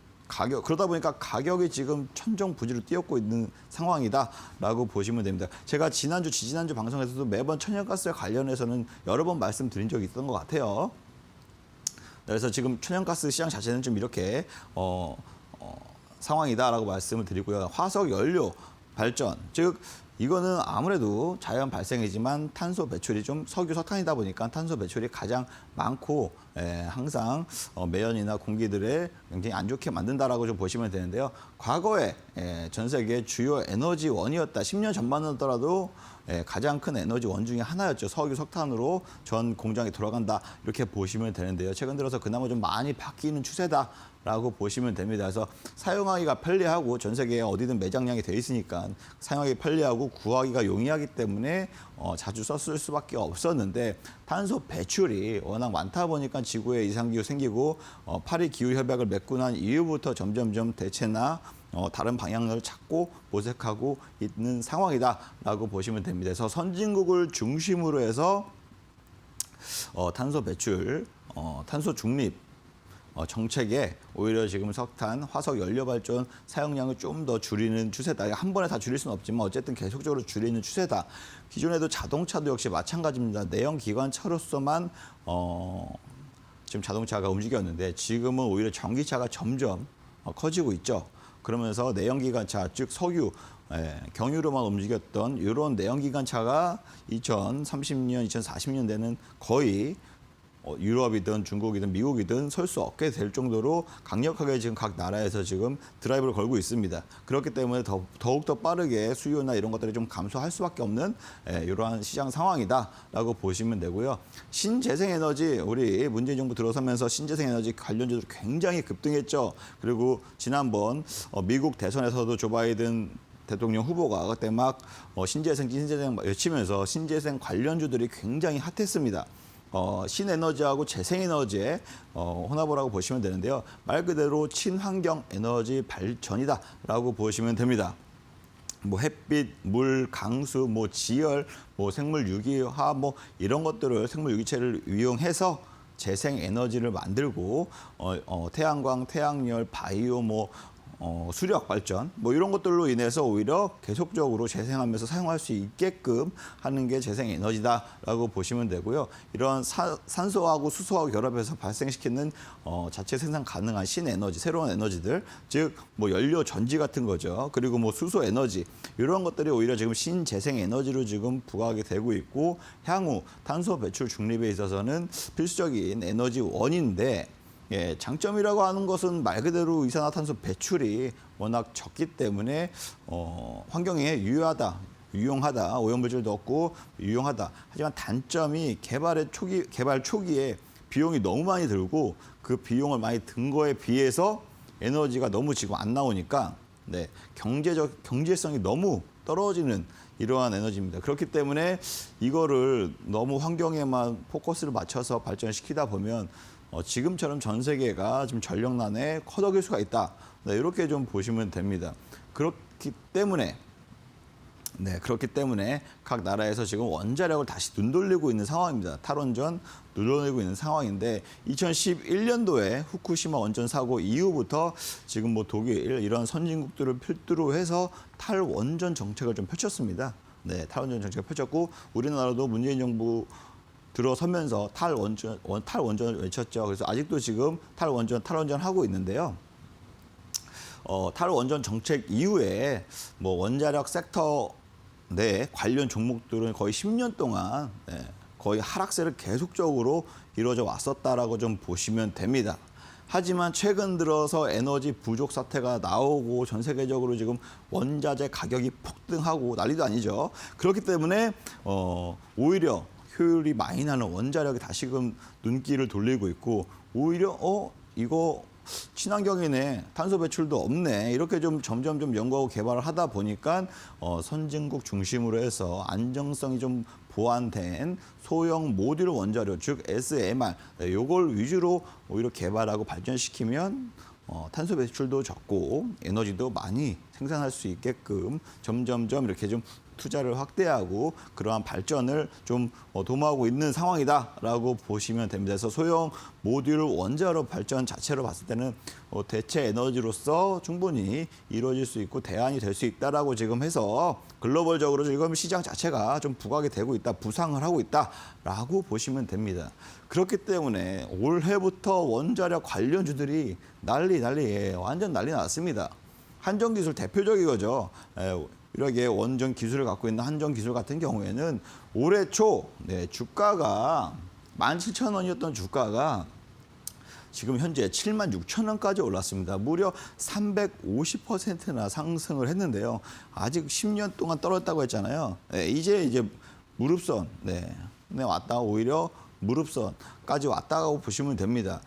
그러다 보니까 가격이 지금 천정부지로 뛰었고 있는 상황이다라고 보시면 됩니다. 제가 지지난주 방송에서도 매번 천연가스에 관련해서는 여러 번 말씀드린 적이 있던 것 같아요. 그래서 지금 천연가스 시장 자체는 좀 이렇게 상황이다라고 말씀을 드리고요. 화석 연료 발전, 즉 이거는 아무래도 자연 발생이지만 탄소 배출이 좀 석유, 석탄이다 보니까 탄소 배출이 가장 많고 항상 매연이나 공기들에 굉장히 안 좋게 만든다라고 좀 보시면 되는데요. 과거에 전 세계 주요 에너지원이었다. 10년 전만 하더라도 가장 큰 에너지원 중에 하나였죠. 석유, 석탄으로 전 공장이 돌아간다. 이렇게 보시면 되는데요. 최근 들어서 그나마 좀 많이 바뀌는 추세다라고 보시면 됩니다. 그래서 사용하기가 편리하고 전 세계에 어디든 매장량이 돼 있으니까 사용하기 편리하고 구하기가 용이하기 때문에 자주 썼을 수밖에 없었는데 탄소 배출이 워낙 많다 보니까 지구에 이상기후 생기고 파리 기후협약을 맺고 난 이후부터 점점점 대체나 다른 방향을 찾고 모색하고 있는 상황이다라고 보시면 됩니다. 그래서 선진국을 중심으로 해서 탄소 배출, 탄소 중립 정책에 오히려 지금 석탄, 화석 연료 발전 사용량을 좀 더 줄이는 추세다. 한 번에 다 줄일 수는 없지만 어쨌든 계속적으로 줄이는 추세다. 기존에도 자동차도 역시 마찬가지입니다. 내연 기관차로서만 지금 자동차가 움직였는데 지금은 오히려 전기차가 점점 커지고 있죠. 그러면서 내연기관차, 즉 석유, 경유로만 움직였던 이런 내연기관차가 2030년, 2040년대는 거의 유럽이든 중국이든 미국이든 설 수 없게 될 정도로 강력하게 지금 각 나라에서 지금 드라이브를 걸고 있습니다. 그렇기 때문에 더욱더 빠르게 수요나 이런 것들이 좀 감소할 수밖에 없는 이러한 시장 상황이다라고 보시면 되고요. 신재생에너지, 우리 문재인 정부 들어서면서 신재생에너지 관련주들 굉장히 급등했죠. 그리고 지난번 미국 대선에서도 조 바이든 대통령 후보가 그때 막 신재생 외치면서 신재생 관련주들이 굉장히 핫했습니다. 신에너지하고 재생에너지의 혼합이라고 보시면 되는데요. 말 그대로 친환경 에너지 발전이다라고 보시면 됩니다. 뭐 햇빛, 물, 강수, 뭐 지열, 뭐 생물 유기화, 뭐 이런 것들을 생물 유기체를 이용해서 재생 에너지를 만들고 태양광, 태양열, 바이오, 수력 발전 이런 것들로 인해서 오히려 계속적으로 재생하면서 사용할 수 있게끔 하는 게 재생 에너지다라고 보시면 되고요. 이런 산소하고 수소하고 결합해서 발생시키는 자체 생산 가능한 신에너지, 새로운 에너지들, 즉 연료 전지 같은 거죠. 그리고 수소 에너지 이런 것들이 오히려 지금 신재생 에너지로 지금 부각이 되고 있고 향후 탄소 배출 중립에 있어서는 필수적인 에너지 원인데 장점이라고 하는 것은 말 그대로 이산화탄소 배출이 워낙 적기 때문에 환경에 유용하다, 오염물질도 없고 유용하다. 하지만 단점이 개발 초기에 비용이 너무 많이 들고 그 비용을 많이 든 거에 비해서 에너지가 너무 지금 안 나오니까 경제성이 너무 떨어지는 이러한 에너지입니다. 그렇기 때문에 이거를 너무 환경에만 포커스를 맞춰서 발전시키다 보면 지금처럼 전 세계가 지금 전력난에 커덕일 수가 있다. 이렇게 좀 보시면 됩니다. 그렇기 때문에 각 나라에서 지금 원자력을 다시 눈돌리고 있는 상황입니다. 탈원전 눈돌리고 있는 상황인데 2011년도에 후쿠시마 원전 사고 이후부터 지금 독일 이런 선진국들을 필두로 해서 탈원전 정책을 좀 펼쳤습니다. 탈원전 정책을 펼쳤고 우리나라도 문재인 정부 들어서면서 탈원전을 외쳤죠. 그래서 아직도 지금 탈원전 하고 있는데요. 탈원전 정책 이후에 원자력 섹터 내 관련 종목들은 거의 10년 동안 거의 하락세를 계속적으로 이루어져 왔었다라고 좀 보시면 됩니다. 하지만 최근 들어서 에너지 부족 사태가 나오고 전 세계적으로 지금 원자재 가격이 폭등하고 난리도 아니죠. 그렇기 때문에 오히려 효율이 많이 나는 원자력이 다시금 눈길을 돌리고 있고 오히려 이거 친환경이네, 탄소 배출도 없네 이렇게 좀 점점 연구하고 개발을 하다 보니까 선진국 중심으로 해서 안정성이 좀 보완된 소형 모듈 원자료 즉 SMR 요걸 위주로 오히려 개발하고 발전시키면 탄소 배출도 적고 에너지도 많이 생산할 수 있게끔 점점점 이렇게 좀 투자를 확대하고 그러한 발전을 좀 도모하고 있는 상황이다라고 보시면 됩니다. 그래서 소형 모듈 원자로 발전 자체로 봤을 때는 대체 에너지로서 충분히 이루어질 수 있고 대안이 될 수 있다라고 지금 해서 글로벌적으로 지금 시장 자체가 좀 부각이 되고 있다, 부상을 하고 있다라고 보시면 됩니다. 그렇기 때문에 올해부터 원자력 관련주들이 난리예요. 완전 난리 났습니다. 한전기술 대표적이죠. 이렇게 원전 기술을 갖고 있는 한전기술 같은 경우에는 올해 초 주가가 17,000원이었던 주가가 지금 현재 76,000원까지 올랐습니다. 무려 350%나 상승을 했는데요. 아직 10년 동안 떨어졌다고 했잖아요. 이제 무릎선 왔다 오히려 무릎선까지 왔다고 보시면 됩니다.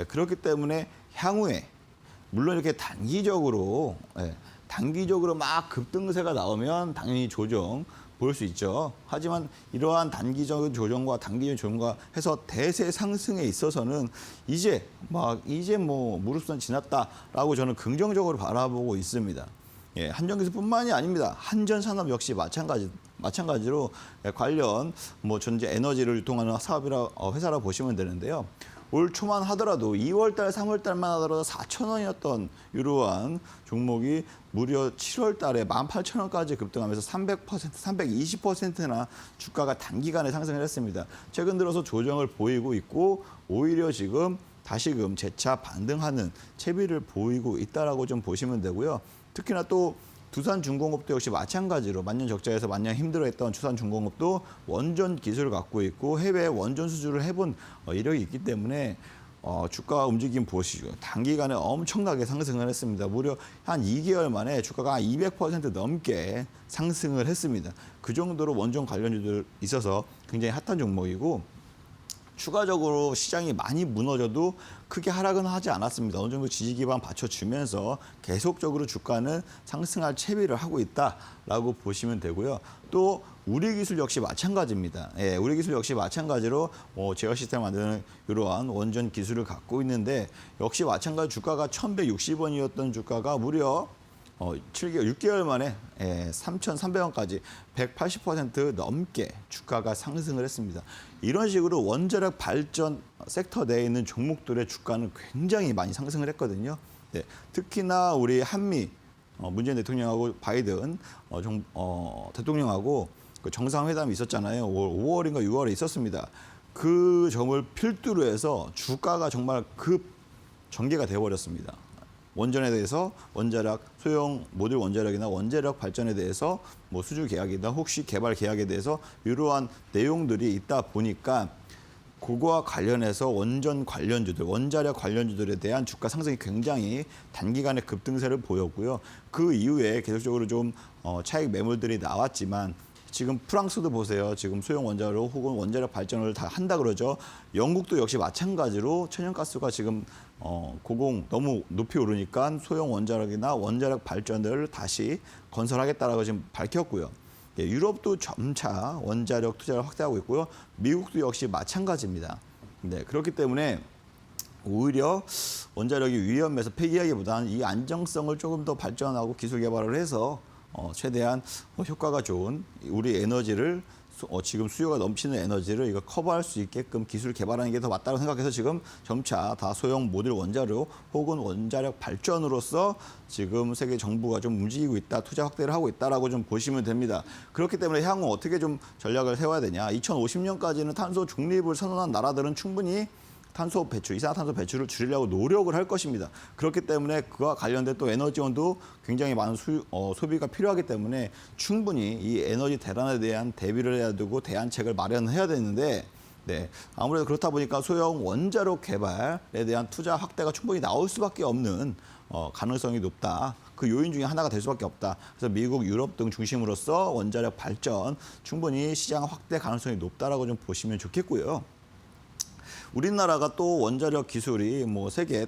그렇기 때문에 향후에 물론 이렇게 단기적으로 막 급등세가 나오면 당연히 조정 볼 수 있죠. 하지만 이러한 단기적인 조정과 단기적인 조정과 해서 대세 상승에 있어서는 이제 뭐 무릎선 지났다라고 저는 긍정적으로 바라보고 있습니다. 예, 한전기술뿐만이 아닙니다. 한전산업 역시 마찬가지로 관련 뭐 전제 에너지를 유통하는 사업이라 회사라 보시면 되는데요. 올 초만 하더라도 2월달, 3월달만 하더라도 4,000원이었던 이러한 종목이 무려 7월달에 18,000원까지 급등하면서 300%, 320%나 주가가 단기간에 상승을 했습니다. 최근 들어서 조정을 보이고 있고 오히려 지금 다시금 재차 반등하는 채비를 보이고 있다라고 좀 보시면 되고요. 특히나 또 두산중공업도 역시 마찬가지로 만년 적자에서 마냥 힘들어했던 두산중공업도 원전 기술을 갖고 있고 해외 원전 수주를 해본 이력이 있기 때문에 주가 움직임 보시죠. 단기간에 엄청나게 상승을 했습니다. 무려 한 2개월 만에 주가가 200% 넘게 상승을 했습니다. 그 정도로 원전 관련주들 있어서 굉장히 핫한 종목이고 추가적으로 시장이 많이 무너져도 크게 하락은 하지 않았습니다. 어느 정도 지지 기반 받쳐주면서 계속적으로 주가는 상승할 채비를 하고 있다라고 보시면 되고요. 또 우리기술 역시 마찬가지입니다. 예, 우리기술 역시 마찬가지로 제어 시스템 만드는 이러한 원전 기술을 갖고 있는데 역시 마찬가지 주가가 1,160원이었던 주가가 무려 6개월 만에 3,300원까지 180% 넘게 주가가 상승을 했습니다. 이런 식으로 원자력 발전 섹터 내에 있는 종목들의 주가는 굉장히 많이 상승을 했거든요. 네, 특히나 우리 한미 문재인 대통령하고 바이든 대통령하고 그 정상회담이 있었잖아요. 5월인가 6월에 있었습니다. 그 점을 필두로 해서 주가가 정말 급 전개가 돼버렸습니다. 원전에 대해서 원자력, 소형 모듈 원자력이나 원자력 발전에 대해서 뭐 수주 계약이나 혹시 개발 계약에 대해서 이러한 내용들이 있다 보니까 그거와 관련해서 원전 관련주들, 원자력 관련주들에 대한 주가 상승이 굉장히 단기간에 급등세를 보였고요. 그 이후에 계속적으로 좀 차익 매물들이 나왔지만 지금 프랑스도 보세요. 지금 소형 원자로 혹은 원자력 발전을 다 한다 그러죠. 영국도 역시 마찬가지로 천연가스가 지금 너무 높이 오르니까 소형 원자력이나 원자력 발전을 다시 건설하겠다라고 지금 밝혔고요. 예, 유럽도 점차 원자력 투자를 확대하고 있고요. 미국도 역시 마찬가지입니다. 네, 그렇기 때문에 오히려 원자력이 위험해서 폐기하기보다는 이 안정성을 조금 더 발전하고 기술 개발을 해서 최대한 효과가 좋은 우리 에너지를 지금 수요가 넘치는 에너지를 이거 커버할 수 있게끔 기술 개발하는 게 더 맞다고 생각해서 지금 점차 다 소형 모듈 원자료 혹은 원자력 발전으로서 지금 세계 정부가 좀 움직이고 있다, 투자 확대를 하고 있다라고 좀 보시면 됩니다. 그렇기 때문에 향후 어떻게 좀 전략을 세워야 되냐? 2050년까지는 탄소 중립을 선언한 나라들은 충분히 탄소 배출, 이산화탄소 배출을 줄이려고 노력을 할 것입니다. 그렇기 때문에 그와 관련된 또 에너지원도 굉장히 많은 소비가 필요하기 때문에 충분히 이 에너지 대란에 대한 대비를 해야 되고 대안책을 마련해야 되는데 네, 아무래도 그렇다 보니까 소형 원자력 개발에 대한 투자 확대가 충분히 나올 수밖에 없는 가능성이 높다. 그 요인 중에 하나가 될 수밖에 없다. 그래서 미국, 유럽 등 중심으로서 원자력 발전 충분히 시장 확대 가능성이 높다라고 좀 보시면 좋겠고요. 우리나라가 또 원자력 기술이 뭐 세계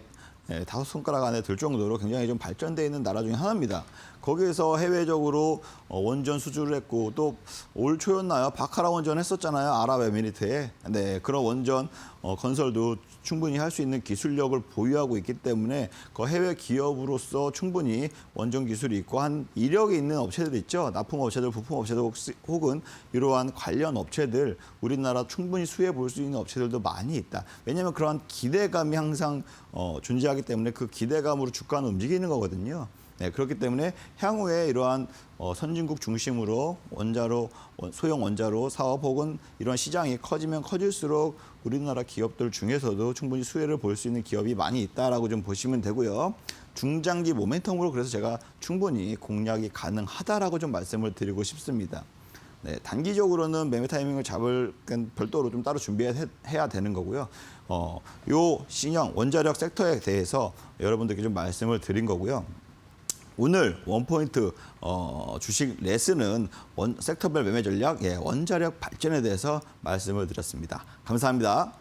5손가락 안에 들 정도로 굉장히 좀 발전되어 있는 나라 중에 하나입니다. 거기에서 해외적으로 원전 수주를 했고 또 올 초였나요? 바카라 원전 했었잖아요. 아랍에미리트에. 네, 그런 원전 건설도 충분히 할 수 있는 기술력을 보유하고 있기 때문에 그 해외 기업으로서 충분히 원전 기술이 있고 한 이력이 있는 업체들 있죠. 납품업체들, 부품업체들 혹은 이러한 관련 업체들 우리나라 충분히 수혜해 볼 수 있는 업체들도 많이 있다. 왜냐하면 그러한 기대감이 항상 존재하기 때문에 그 기대감으로 주가는 움직이는 거거든요. 네, 그렇기 때문에 향후에 이러한 선진국 중심으로 소형 원자로 사업 혹은 이런 시장이 커지면 커질수록 우리나라 기업들 중에서도 충분히 수혜를 볼 수 있는 기업이 많이 있다라고 좀 보시면 되고요. 중장기 모멘텀으로 그래서 제가 충분히 공략이 가능하다라고 좀 말씀을 드리고 싶습니다. 네, 단기적으로는 매매 타이밍을 잡을 별도로 좀 따로 준비해야 되는 거고요. 요 신형 원자력 섹터에 대해서 여러분들께 좀 말씀을 드린 거고요. 오늘 원포인트 주식 레슨은 섹터별 매매 전략, 원자력 발전에 대해서 말씀을 드렸습니다. 감사합니다.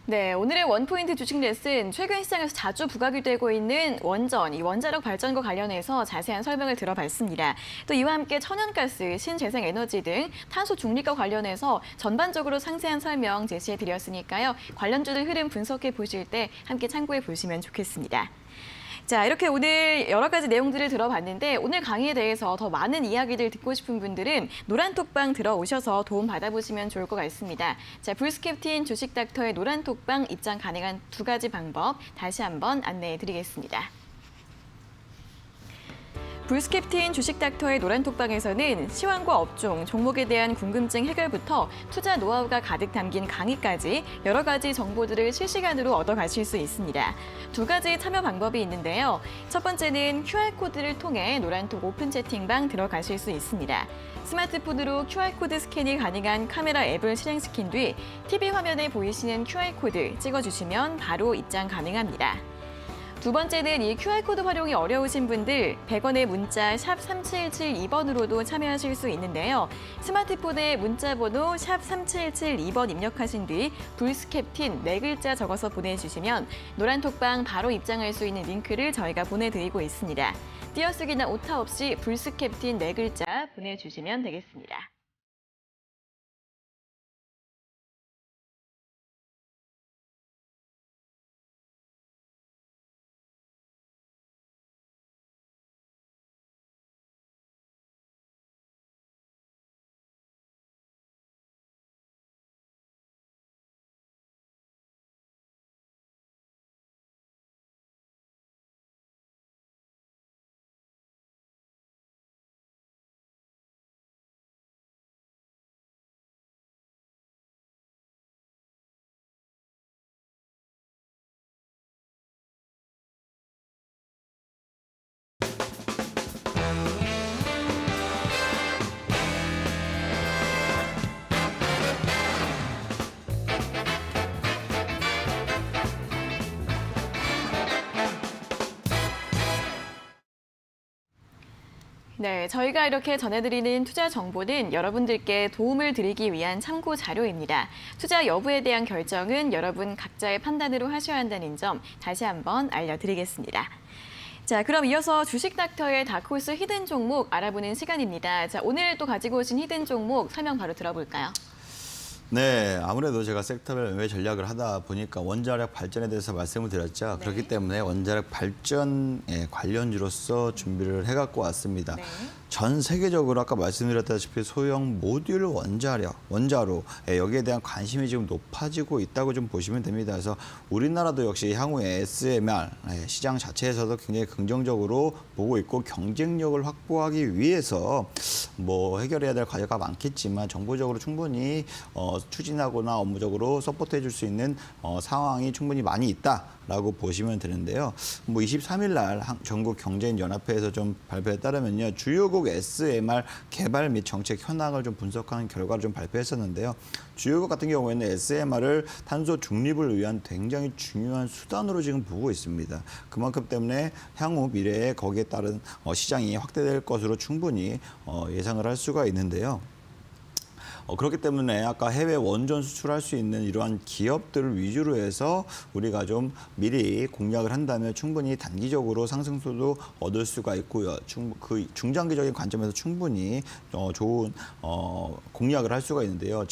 네, 오늘의 원포인트 주식 레슨, 최근 시장에서 자주 부각이 되고 있는 원전, 이 원자력 발전과 관련해서 자세한 설명을 들어봤습니다. 또 이와 함께 천연가스, 신재생에너지 등 탄소 중립과 관련해서 전반적으로 상세한 설명 제시해드렸으니까요. 관련주들 흐름 분석해 보실 때 함께 참고해 보시면 좋겠습니다. 자, 이렇게 오늘 여러 가지 내용들을 들어봤는데 오늘 강의에 대해서 더 많은 이야기들 듣고 싶은 분들은 노란톡방 들어오셔서 도움 받아보시면 좋을 것 같습니다. 자, 불스캡틴 주식닥터의 노란톡방 입장 가능한 2가지 방법 다시 한번 안내해 드리겠습니다. 불스캡틴 주식닥터의 노란톡방에서는 시황과 업종, 종목에 대한 궁금증 해결부터 투자 노하우가 가득 담긴 강의까지 여러 가지 정보들을 실시간으로 얻어가실 수 있습니다. 2가지 참여 방법이 있는데요. 첫 번째는 QR코드를 통해 노란톡 오픈 채팅방 들어가실 수 있습니다. 스마트폰으로 QR코드 스캔이 가능한 카메라 앱을 실행시킨 뒤 TV 화면에 보이시는 QR코드 찍어주시면 바로 입장 가능합니다. 두 번째는 이 QR코드 활용이 어려우신 분들 100원의 문자 샵 3772번으로도 참여하실 수 있는데요. 스마트폰에 문자번호 샵 3772번 입력하신 뒤 불스캡틴 4글자 적어서 보내주시면 노란톡방 바로 입장할 수 있는 링크를 저희가 보내드리고 있습니다. 띄어쓰기나 오타 없이 불스캡틴 4글자 보내주시면 되겠습니다. 네, 저희가 이렇게 전해드리는 투자 정보는 여러분들께 도움을 드리기 위한 참고 자료입니다. 투자 여부에 대한 결정은 여러분 각자의 판단으로 하셔야 한다는 점 다시 한번 알려드리겠습니다. 자, 그럼 이어서 주식닥터의 다크호스 히든 종목 알아보는 시간입니다. 자, 오늘 또 가지고 오신 히든 종목 설명 바로 들어볼까요? 네, 아무래도 제가 섹터별 매매 전략을 하다 보니까 원자력 발전에 대해서 말씀을 드렸죠. 네. 그렇기 때문에 원자력 발전에 관련주로서 준비를 해갖고 왔습니다. 네. 전 세계적으로 아까 말씀드렸다시피 소형 모듈 원자로 여기에 대한 관심이 지금 높아지고 있다고 좀 보시면 됩니다. 그래서 우리나라도 역시 향후에 SMR 시장 자체에서도 굉장히 긍정적으로 보고 있고 경쟁력을 확보하기 위해서 뭐 해결해야 될 과제가 많겠지만 정보적으로 충분히 추진하거나 업무적으로 서포트해 줄 수 있는 상황이 충분히 많이 있다라고 보시면 되는데요. 뭐 23일 날 전국 경제인 연합회에서 좀 발표에 따르면요. 주요국 SMR 개발 및 정책 현황을 좀 분석한 결과를 좀 발표했었는데요. 주요국 같은 경우에는 SMR을 탄소 중립을 위한 굉장히 중요한 수단으로 지금 보고 있습니다. 그만큼 때문에 향후 미래에 거기에 따른 시장이 확대될 것으로 충분히 예상을 할 수가 있는데요. 그렇기 때문에 아까 해외 원전 수출할 수 있는 이러한 기업들을 위주로 해서 우리가 좀 미리 공략을 한다면 충분히 단기적으로 상승세도 얻을 수가 있고요. 그 중장기적인 관점에서 충분히 좋은 공략을 할 수가 있는데요.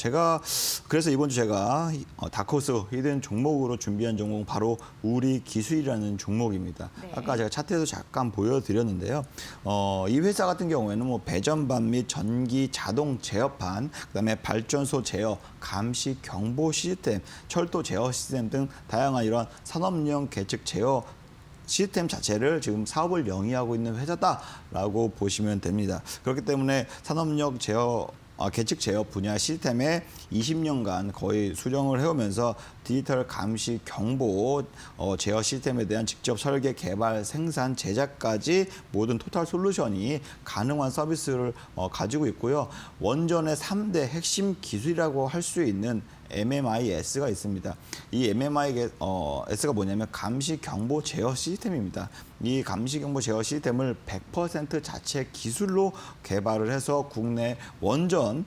그래서 이번 주 제가 다크호스 히든 종목으로 준비한 종목은 바로 우리 기술이라는 종목입니다. 네. 아까 제가 차트에서 잠깐 보여드렸는데요. 이 회사 같은 경우에는 뭐 배전반 및 전기 자동 제어판, 그다음에 발전소 제어, 감시, 경보 시스템, 철도 제어 시스템 등 다양한 이러한 산업용 계측 제어 시스템 자체를 지금 사업을 영위하고 있는 회사다라고 보시면 됩니다. 그렇기 때문에 산업용 제어 계측 제어 분야 시스템에 20년간 거의 수정을 해오면서 디지털 감시, 경보, 제어 시스템에 대한 직접 설계, 개발, 생산, 제작까지 모든 토탈 솔루션이 가능한 서비스를 가지고 있고요. 원전의 3대 핵심 기술이라고 할 수 있는 MMIS가 있습니다. 이 MMIS가 뭐냐면 감시 경보 제어 시스템입니다. 이 감시 경보 제어 시스템을 100% 자체 기술로 개발을 해서 국내 원전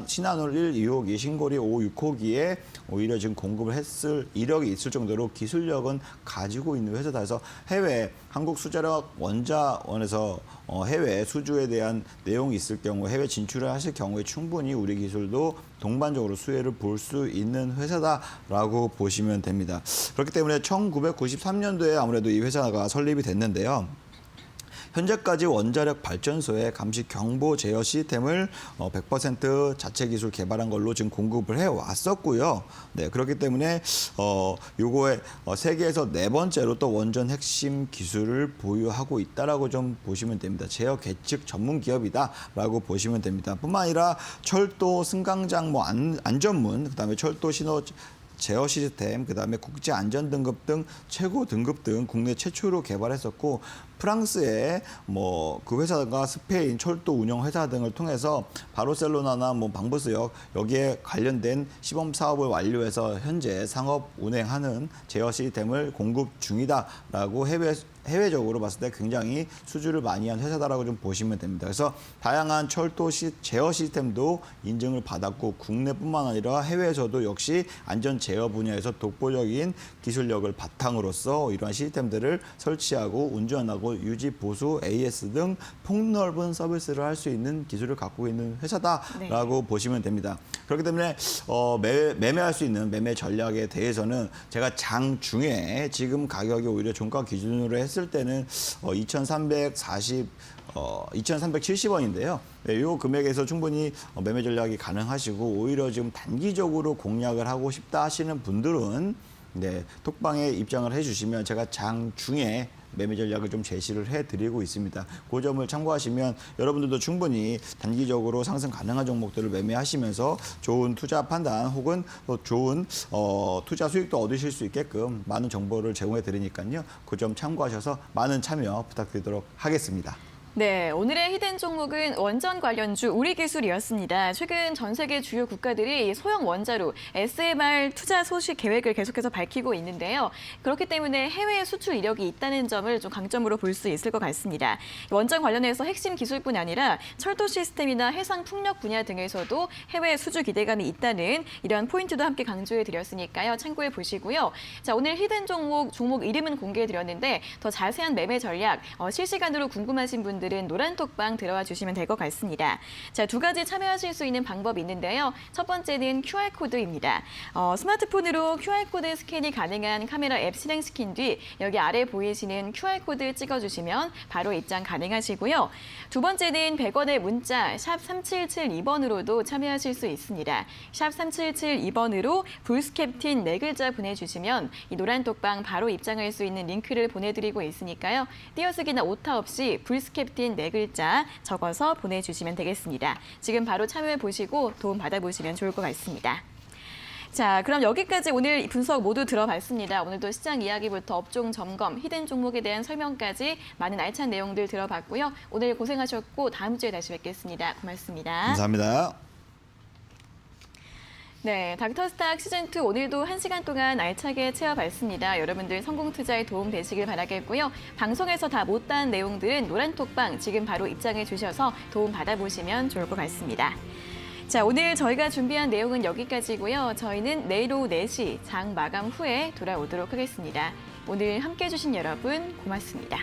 신한울 1, 2호기, 신고리 5, 6호기에 오히려 지금 공급을 했을 이력이 있을 정도로 기술력은 가지고 있는 회사라서 해외 한국수자력 원자원에서 해외 수주에 대한 내용이 있을 경우 해외 진출을 하실 경우에 충분히 우리 기술도 동반적으로 수혜를 볼 수 있는 회사다라고 보시면 됩니다. 그렇기 때문에 1993년도에 아무래도 이 회사가 설립이 됐는데요. 현재까지 원자력 발전소의 감시 경보 제어 시스템을 100% 자체 기술 개발한 걸로 지금 공급을 해 왔었고요. 네, 그렇기 때문에 요거에 세계에서 네 번째로 또 원전 핵심 기술을 보유하고 있다라고 좀 보시면 됩니다. 제어 계측 전문 기업이다라고 보시면 됩니다. 뿐만 아니라 철도 승강장 안전문, 그다음에 철도 신호 제어 시스템, 그다음에 국제 안전 등급 등 최고 등급 등 국내 최초로 개발했었고 프랑스의 그 회사가 스페인 철도 운영 회사 등을 통해서 바르셀로나나 방부스역 여기에 관련된 시범 사업을 완료해서 현재 상업 운행하는 제어 시스템을 공급 중이다라고 해외적으로 봤을 때 굉장히 수주를 많이 한 회사다라고 좀 보시면 됩니다. 그래서 다양한 철도 제어 시스템도 인증을 받았고 국내뿐만 아니라 해외에서도 역시 안전 제어 분야에서 독보적인 기술력을 바탕으로서 이러한 시스템들을 설치하고 운전하고 유지, 보수, AS 등 폭넓은 서비스를 할 수 있는 기술을 갖고 있는 회사다라고 네. 보시면 보시면 됩니다. 그렇기 때문에 매매할 수 있는 매매 전략에 대해서는 제가 장중에 지금 가격이 오히려 종가 기준으로 했을 때는 2,370원인데요. 네, 이 금액에서 충분히 매매 전략이 가능하시고 오히려 지금 단기적으로 공략을 하고 싶다 하시는 분들은 톡방에 입장을 해주시면 제가 장중에 매매 전략을 좀 제시를 해드리고 있습니다. 그 점을 참고하시면 여러분들도 충분히 단기적으로 상승 가능한 종목들을 매매하시면서 좋은 투자 판단 혹은 또 좋은 투자 수익도 얻으실 수 있게끔 많은 정보를 제공해 드리니까요. 그 점 참고하셔서 많은 참여 부탁드리도록 하겠습니다. 네, 오늘의 히든 종목은 원전 관련주 우리기술이었습니다. 최근 전 세계 주요 국가들이 소형 원자로 SMR 투자 소식 계획을 계속해서 밝히고 있는데요. 그렇기 때문에 해외 수출 이력이 있다는 점을 좀 강점으로 볼 수 있을 것 같습니다. 원전 관련해서 핵심 기술뿐 아니라 철도 시스템이나 해상 풍력 분야 등에서도 해외 수주 기대감이 있다는 이런 포인트도 함께 강조해 드렸으니까요. 참고해 보시고요. 자, 오늘 히든 종목 이름은 공개해 드렸는데 더 자세한 매매 전략 실시간으로 궁금하신 분들은 노란 톡방 들어와 주시면 될 것 같습니다. 자, 두 가지 참여하실 수 있는 방법이 있는데요. 첫 번째는 QR코드입니다. 스마트폰으로 QR코드 스캔이 가능한 카메라 앱 실행시킨 뒤 여기 아래 보이시는 QR코드 찍어주시면 바로 입장 가능하시고요. 두 번째는 100원의 문자 샵 3772번으로도 참여하실 수 있습니다. 샵 3772번으로 불스캡틴 4글자 보내주시면 이 노란 톡방 바로 입장할 수 있는 링크를 보내드리고 있으니까요. 띄어쓰기나 오타 없이 불스캡틴 4글자 적어서 보내주시면 되겠습니다. 지금 바로 참여해 보시고 도움 받아보시면 좋을 것 같습니다. 자, 그럼 여기까지 오늘 분석 모두 들어봤습니다. 오늘도 시장 이야기부터 업종 점검, 히든 종목에 대한 설명까지 많은 알찬 내용들 들어봤고요. 오늘 고생하셨고 다음 주에 다시 뵙겠습니다. 고맙습니다. 감사합니다. 네, 닥터스탁 시즌2 오늘도 1시간 동안 알차게 채워봤습니다. 여러분들 성공 투자에 도움 되시길 바라겠고요. 방송에서 다 못다한 내용들은 노란 톡방 지금 바로 입장해 주셔서 도움 받아보시면 좋을 것 같습니다. 자, 오늘 저희가 준비한 내용은 여기까지고요. 저희는 내일 오후 4시 장 마감 후에 돌아오도록 하겠습니다. 오늘 함께해 주신 여러분 고맙습니다.